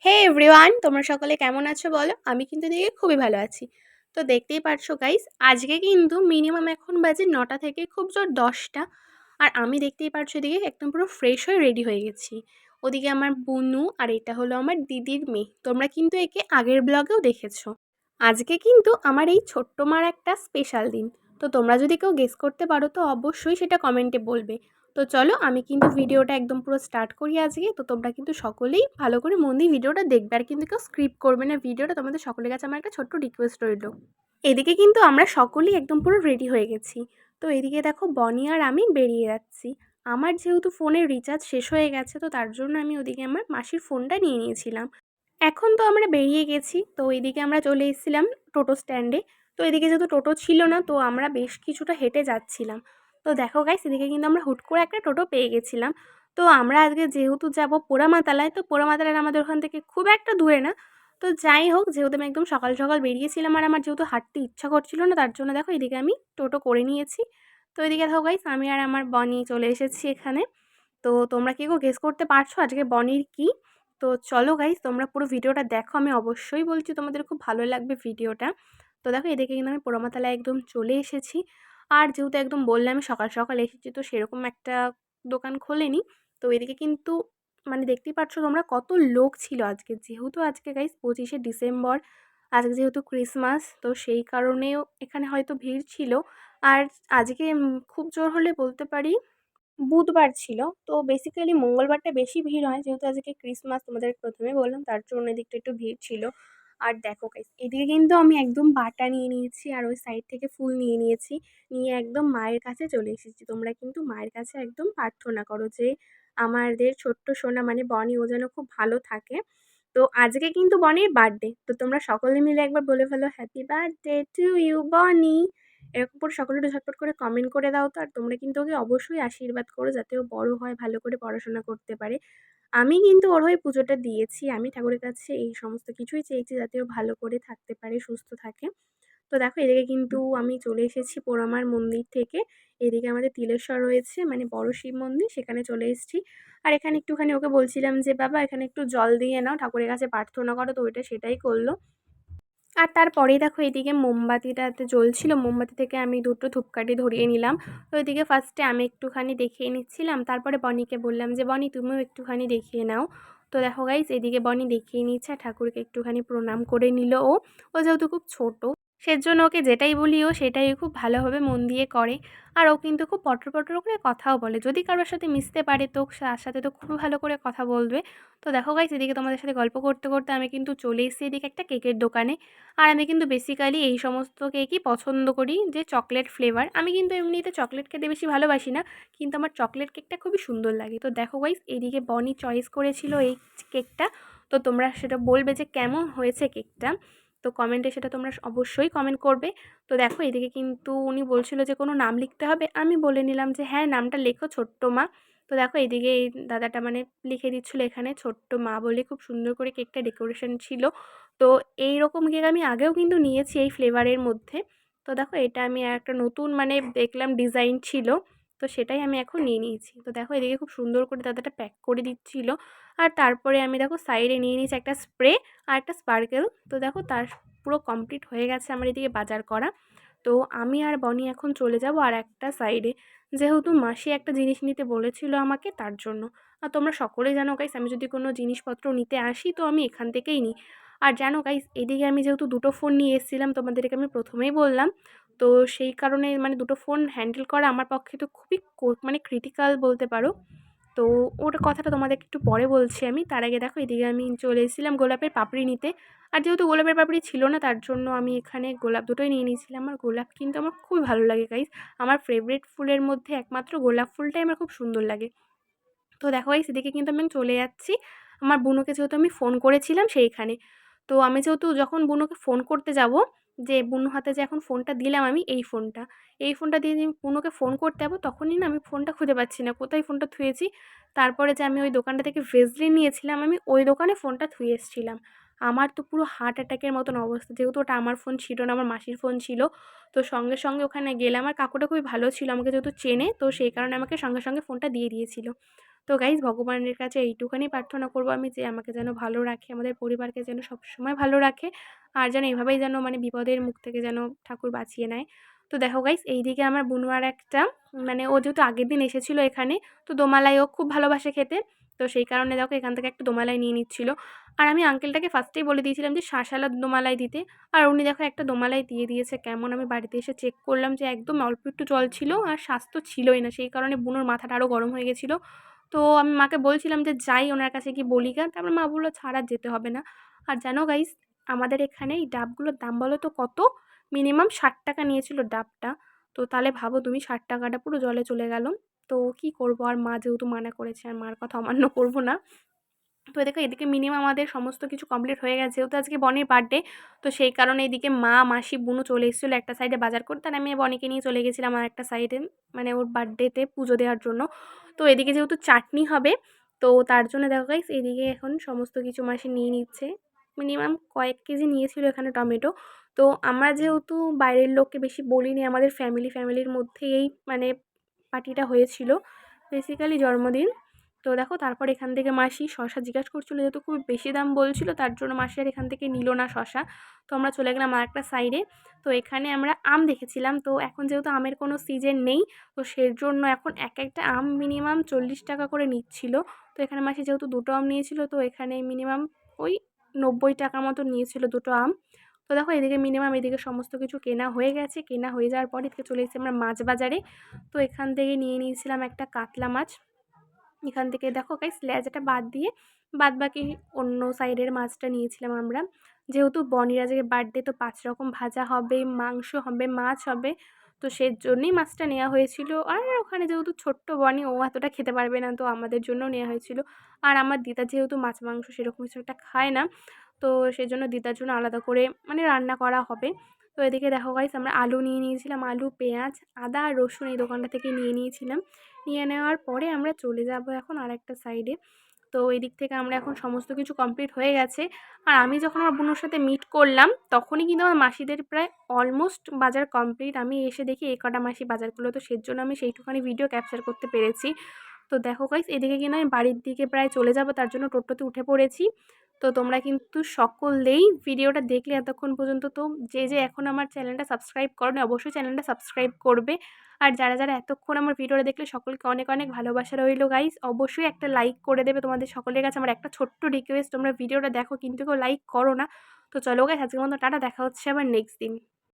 হে everyone, তোমরা সকলে কেমন আছো বলো? আমি কিন্তু এদিকে খুবই ভালো আছি। তো দেখতেই পারছো গাইস, আজকে কিন্তু মিনিমাম এখন বাজে ৯টা থেকে খুব জোর ১০টা। আর আমি দেখতেই পারছো এদিকে একদম পুরো ফ্রেশ হয়ে রেডি হয়ে গেছি। ওদিকে আমার বুনু আর এটা হলো আমার দিদির মেয়ে। তোমরা কিন্তু একে আগের ব্লগেও দেখেছো। আজকে কিন্তু আমার এই ছোট্ট মার একটা স্পেশাল দিন। তো তোমরা যদি কেউ গেস করতে পারো তো অবশ্যই সেটা কমেন্টে বলবে। তো চলো আমি কিন্তু ভিডিওটা একদম পুরো স্টার্ট করি আজকে। তো তোমরা কিন্তু সকলেই ভালো করে মন দিয়ে ভিডিওটা দেখবে, আর কিন্তু কেউ স্ক্রিপ্ট করবে না ভিডিওটা। তোমাদের সকলের কাছে আমার একটা ছোট্ট রিকোয়েস্ট রইল। এদিকে কিন্তু আমরা সকলেই একদম পুরো রেডি হয়ে গেছি। তো এদিকে দেখো বনি আর আমি বেরিয়ে যাচ্ছি। আমার যেহেতু ফোনের রিচার্জ শেষ হয়ে গেছে, তো তার জন্য আমি ওদিকে আমার মাসির ফোনটা নিয়ে নিয়েছিলাম। এখন তো আমরা বেরিয়ে গেছি। তো এদিকে আমরা চলে এসেছিলাম টোটো স্ট্যান্ডে। তো এদিকে যেহেতু টোটো ছিল না, তো আমরা বেশ কিছুটা হেঁটে যাচ্ছিলাম। তো দেখো গাইস, এদিকে কিন্তু আমরা হুট করে একটা টোটো পেয়ে গেছিলাম। তো আমরা আজকে যেহেতু যাব পোড়ামাতালায়, তো পোড়ামাতালায় আমাদের ওখান থেকে খুব একটা দূরে না। তো যাই হোক, যেহেতু আমি একদম সকাল সকাল বেরিয়েছিলাম আর আমার যেহেতু হাঁটতে ইচ্ছা করছিল না, তার জন্য দেখো এদিকে আমি টোটো করে নিয়েছি। তো এদিকে দেখো গাইস, আমি আর আমার বনি চলে এসেছি এখানে। তো তোমরা কি কেউ গেস করতে পারছো আজকে বনির কি? তো চলো গাইস, তোমরা পুরো ভিডিওটা দেখো। আমি অবশ্যই বলছি তোমাদের খুব ভালো লাগবে ভিডিওটা। তো দেখো এদিকে কিন্তু আমি পোড়ামাতালায় একদম চলে এসেছি। আর যেহেতু একদম বললাম আমি সকাল সকাল এসেছি, তো সেরকম একটা দোকান খোলেনি। তো এদিকে কিন্তু মানে দেখতেই পাচ্ছ তোমরা কত লোক ছিল আজকে। যেহেতু আজকে গাইস 25শে ডিসেম্বর, আজকে যেহেতু ক্রিসমাস, তো সেই কারণেও এখানে হয়তো ভিড় ছিল। আর আজকে খুব জোর হলে বলতে পারি বুধবার ছিল। তো বেসিক্যালি মঙ্গলবারটা বেশি ভিড় হয়, যেহেতু আজকে ক্রিসমাস তোমাদের প্রথমে বললাম, তার জন্য এদিকটা একটু ভিড় ছিল। আর দেখো গাইস, এদিকে কিন্তু আমি একদম বাটা নিয়ে নিয়েছি আর ওই সাইড থেকে ফুল নিয়ে নিয়েছি। নিয়ে একদম মায়ের কাছে চলে এসেছি। তোমরা কিন্তু মায়ের কাছে একদম প্রার্থনা করো যে আমাদের ছোট্ট সোনা মানে বনি, ও যেন খুব ভালো থাকে। তো আজকে কিন্তু বনির বার্থডে। তো তোমরা সকলে মিলে একবার বলে ফেলো, হ্যাপি বার্থডে টু ইউ বনি। এরকম করে সকলে একটু ঝটপট করে কমেন্ট করে দাও তো। আর তোমরা কিন্তু ওকে অবশ্যই আশীর্বাদ করো যাতে ও বড় হয়, ভালো করে পড়াশোনা করতে পারে। আমি কিন্তু ওর হয়ে পুজোটা দিয়েছি। আমি ঠাকুরের কাছে এই সমস্ত কিছুই চেয়েছি যাতে ও ভালো করে থাকতে পারে, সুস্থ থাকে। তো দেখো এদিকে কিন্তু আমি চলে এসেছি পোড়ামার মন্দির থেকে। এদিকে আমাদের তিলেশ্বর রয়েছে মানে বড় শিব মন্দির, সেখানে চলে এসেছি। আর এখানে একটুখানি ওকে বলছিলাম যে বাবা এখানে একটু জল দিয়ে নাও, ঠাকুরের কাছে প্রার্থনা করো। তো ওইটা সেটাই করলো। আর তারপরেই দেখো এদিকে মোমবাতিটাতে জ্বলছিল, মোমবাতি থেকে আমি দুটো ধূপকাঠি ধরিয়ে নিলাম। তো এদিকে ফার্স্টে আমি একটুখানি দেখিয়ে নিচ্ছিলাম, তারপরে বনিকে বললাম যে বনি তুমিও একটুখানি দেখিয়ে নাও। তো দেখো গাইস, এদিকে বনি দেখিয়ে নিচ্ছে আর ঠাকুরকে একটুখানি প্রণাম করে নিল। ও ও যেহেতু খুব ছোট, সেজন্য ওকে যেটাই বলি ও সেটাই খুব ভালোভাবে মন দিয়ে করে। আর ও কিন্তু খুব পটর পটর করে কথাও বলে। যদি কারোর সাথে মিশতে পারে তো তার সাথে তো খুব ভালো করে কথা বলবে। তো দেখো গাইস, এদিকে তোমাদের সাথে গল্প করতে করতে আমি কিন্তু চলে এসেছি এদিকে একটা কেকের দোকানে। আর আমি কিন্তু বেসিক্যালি এই সমস্ত কেকই পছন্দ করি, যে চকলেট ফ্লেভার। আমি কিন্তু এমনিতে চকলেট খেতে বেশি ভালোবাসি না, কিন্তু আমার চকলেট কেকটা খুবই সুন্দর লাগে। তো দেখো গাইস, এইদিকে বনি চয়েস করেছিল এই কেকটা। তো তোমরা সেটা বলবে যে কেমন হয়েছে কেকটা। তো কমেন্টে সেটা তোমরা অবশ্যই কমেন্ট করবে। তো দেখো এদিকে কিন্তু উনি বলছিল যে কোনো নাম লিখতে হবে। আমি বলে নিলাম যে হ্যাঁ নামটা লেখো ছোট্ট মা। তো দেখো এদিকে এই দাদাটা মানে লিখে দিচ্ছিল এখানে ছোট্ট মা বলে, খুব সুন্দর করে কেকটা ডেকোরেশন ছিল। তো এইরকম কেক আমি আগেও কিন্তু নিয়েছি এই ফ্লেভারের মধ্যে। তো দেখো এটা আমি একটা নতুন মানে দেখলাম ডিজাইন ছিল, তো সেটাই আমি এখন নিয়ে নিয়েছি। তো দেখো এদিকে খুব সুন্দর করে দাদাটা প্যাক করে দিচ্ছিল। আর তারপরে আমি দেখো সাইডে নিয়ে নিয়েছি একটা স্প্রে আর একটা স্পার্কেল। তো দেখো তার পুরো কমপ্লিট হয়ে গেছে আমার এদিকে বাজার করা। তো আমি আর বনি এখন চলে যাব আর একটা সাইডে, যেহেতু মাসি একটা জিনিস নিতে বলেছিল আমাকে, তার জন্য। আর তোমরা সকলেই জানো গাইস, আমি যদি কোনো জিনিসপত্র নিতে আসি তো আমি এখান থেকেই নিই। আর জানো গাইস, এদিকে আমি যেহেতু দুটো ফোন নিয়ে এসেছিলাম, তোমাদেরকে আমি প্রথমেই বললাম। তো সেই কারণে মানে দুটো ফোন হ্যান্ডেল করা আমার পক্ষে তো খুবই মানে ক্রিটিক্যাল বলতে পারো। তো ওর কথাটা তোমাদেরকে একটু পরে বলছি আমি। তার আগে দেখো এদিকে আমি চলে এসেছিলাম গোলাপের পাপড়ি নিতে। আর যেহেতু গোলাপের পাপড়ি ছিল না, তার জন্য আমি এখানে গোলাপ দুটোই নিয়ে নিয়েছিলাম। আর গোলাপ কিন্তু আমার খুবই ভালো লাগে গাইস। আমার ফেভারিট ফুলের মধ্যে একমাত্র গোলাপ ফুলটাই আমার খুব সুন্দর লাগে। তো দেখো গাইস, এদিকে কিন্তু আমি চলে যাচ্ছি আমার বুনুকে, যেহেতু আমি ফোন করেছিলাম সেইখানে। তো আমি যেহেতু যখন বুনুকে ফোন করতে যাব, যে বুনু হাতে যে এখন ফোনটা দিলাম আমি, এই ফোনটা দিয়ে যে বুনুকে ফোন করতে যাবো, তখনই না আমি ফোনটা খুঁজে পাচ্ছি না কোথায় ফোনটা থুয়েছি। তারপরে যে আমি ওই দোকানটা থেকে ভেজলিন নিয়েছিলাম, আমি ওই দোকানে ফোনটা থুয়ে এসেছিলাম। আমার তো পুরো হার্ট অ্যাটাকের মতন অবস্থা, যেহেতু ওটা আমার ফোন ছিল না, আমার মাসির ফোন ছিল। তো সঙ্গে সঙ্গে ওখানে গেলে আমার কাকুটা খুবই ভালো ছিল, আমাকে যেহেতু চেনে, তো সেই কারণে আমাকে সঙ্গে সঙ্গে ফোনটা দিয়ে দিয়েছিল। তো গাইজ ভগবানের কাছে এইটুখানি প্রার্থনা করবো আমি যে আমাকে যেন ভালো রাখে, আমাদের পরিবারকে যেন সবসময় ভালো রাখে, আর যেন এভাবেই যেন মানে বিপদের মুখ থেকে যেন ঠাকুর বাঁচিয়ে নেয়। তো দেখো গাইজ এইদিকে আমার বুনু আর একটা মানে ও যেহেতু আগের দিন এসেছিলো এখানে, তো দোমালাই ও খুব ভালোবাসে খেতে, তো সেই কারণে দেখো এখান থেকে একটা দোমালাই নিয়ে নিচ্ছিল। আর আমি আঙ্কেলটাকে ফার্স্টেই বলে দিয়েছিলাম যে শাঁসালা দোমালাই দিতে, আর উনি দেখো একটা দোমালাই দিয়ে দিয়েছে কেমন। আমি বাড়িতে এসে চেক করলাম যে একদম অল্প একটু জল ছিল আর স্বাস্থ্য ছিলই না, সেই কারণে বুনুর মাথাটা আরও গরম হয়ে গেছিলো। তো আমি মাকে বলছিলাম যে যাই ওনার কাছে গিয়ে বলি গা, তারপর মা বললো ছাড় আর যেতে হবে না। আর জানো গাইস, আমাদের এখানে এই ডাবগুলোর দাম বলো তো কত? মিনিমাম 60 টাকা নিয়েছিল ডাবটা। তো তাহলে ভাবো তুমি, 60 টাকাটা পুরো জলে চলে গেল। তো কি করবো, আর মা যেহেতু মানা করেছে আর মার কথা অমান্য করবো না। তো দেখো এদিকে মিনিমাম আমাদের সমস্ত কিছু কমপ্লিট হয়ে গেছে, যেহেতু আজকে বনির বার্থডে, তো সেই কারণে এদিকে মা মাসি বুনু চলে এসেছিলো একটা সাইডে বাজার করতে, আর আমি বনিকে নিয়ে চলে গেছিলাম আর একটা সাইডে মানে ওর বার্থডেতে পুজো দেওয়ার জন্য। তো এদিকে যেহেতু চাটনি হবে, তো তার জন্য দেখো গাইস এদিকে এখন সমস্ত কিছু মাসি নিয়ে নিচ্ছে। মিনিমাম কয়েক কেজি নিয়েছিল এখানে টমেটো। তো আমরা যেহেতু বাইরের লোককে বেশি বলিনি, আমাদের ফ্যামিলির মধ্যেই মানে পার্টিটা হয়েছিল, বেসিক্যালি জন্মদিন। তো দেখো তারপর এখান থেকে মাসি শশা জিজ্ঞাসা করছিলো, যেহেতু খুব বেশি দাম বলছিল তার জন্য মাসি আর এখান থেকে নিল না শশা। তো আমরা চলে গেলাম আর একটা সাইডে। তো এখানে আমরা আম দেখেছিলাম, তো এখন যেহেতু আমের কোনো সিজন নেই, তো সেই জন্য এখন এক একটা আম মিনিমাম 40 টাকা করে নিচ্ছিল। তো এখানে মাসি যেহেতু দুটো আম নিয়েছিল, তো এখানে মিনিমাম ওই 90 টাকা মতো নিয়েছিল দুটো আম। তো দেখো এদিকে মিনিমাম এদিকে সমস্ত কিছু কেনা হয়ে গেছে, কেনা হয়ে যাওয়ার পর এদিকে চলে এসেছি আমরা মাছ বাজারে। তো এখান থেকে নিয়ে নিয়েছিলাম একটা কাতলা মাছ। এখান থেকে দেখো গাইস লেজাটা বাদ দিয়ে বাদ বাকি অন্য সাইডের মাছটা নিয়েছিলাম আমরা। যেহেতু বনির আজকে বার্থডে, তো 5 রকম ভাজা হবে, মাংস হবে, মাছ হবে, তো সেই জন্যই মাছটা নেওয়া হয়েছিল। আর ওখানে যেহেতু ছোট্ট বনি, ও এতটা খেতে পারবে না, তো আমাদের জন্যও নেওয়া হয়েছিল। আর আমার দিদা যেহেতু মাছ মাংস সেরকম কিছু একটা খায় না, তো সেই জন্য দিদার জন্য আলাদা করে মানে রান্না করা হবে। তো এদিকে দেখো গাইস আমরা আলু নিয়ে নিয়েছিলাম, আলু, পেঁয়াজ, আদা আর রসুন এই দোকানটা থেকে নিয়ে নিয়েছিলাম। নিয়ে নেওয়ার পরে আমরা চলে যাব এখন আরেকটা সাইডে। তো এই দিক থেকে আমরা এখন সমস্ত কিছু কমপ্লিট হয়ে গেছে। আর আমি যখন আমার বোনের সাথে মিট করলাম, তখনই কিন্তু আমার মাসিদের প্রায় অলমোস্ট বাজার কমপ্লিট। আমি এসে দেখি এই কটা মাসি বাজার করলো, তো সেই জন্য আমি সেইটুখানি ভিডিও ক্যাপচার করতে পেরেছি। তো দেখো গাইস এদিকে কিন্তু আমি বাড়ির দিকে প্রায় চলে যাব, তার জন্য টোটোতে উঠে পড়েছি। তো তোমরা কিন্তু সকলেই ভিডিওটা দেখলে এতক্ষণ পর্যন্ত, তো যে যে এখন আমার চ্যানেলটা সাবস্ক্রাইব করোনি অবশ্যই চ্যানেলটা সাবস্ক্রাইব করবে। আর যারা যারা এতক্ষণ আমার ভিডিওটা দেখলে সকলকে অনেক অনেক ভালোবাসা রইলো গাইস। অবশ্যই একটা লাইক করে দেবে, তোমাদের সকলের কাছে আমার একটা ছোট্ট রিকোয়েস্ট, তোমরা ভিডিওটা দেখো কিন্তু কেউ লাইক করো না। তো চলো গাইস আজকের মতো টাটা, দেখা হচ্ছে আবার নেক্সট দিন।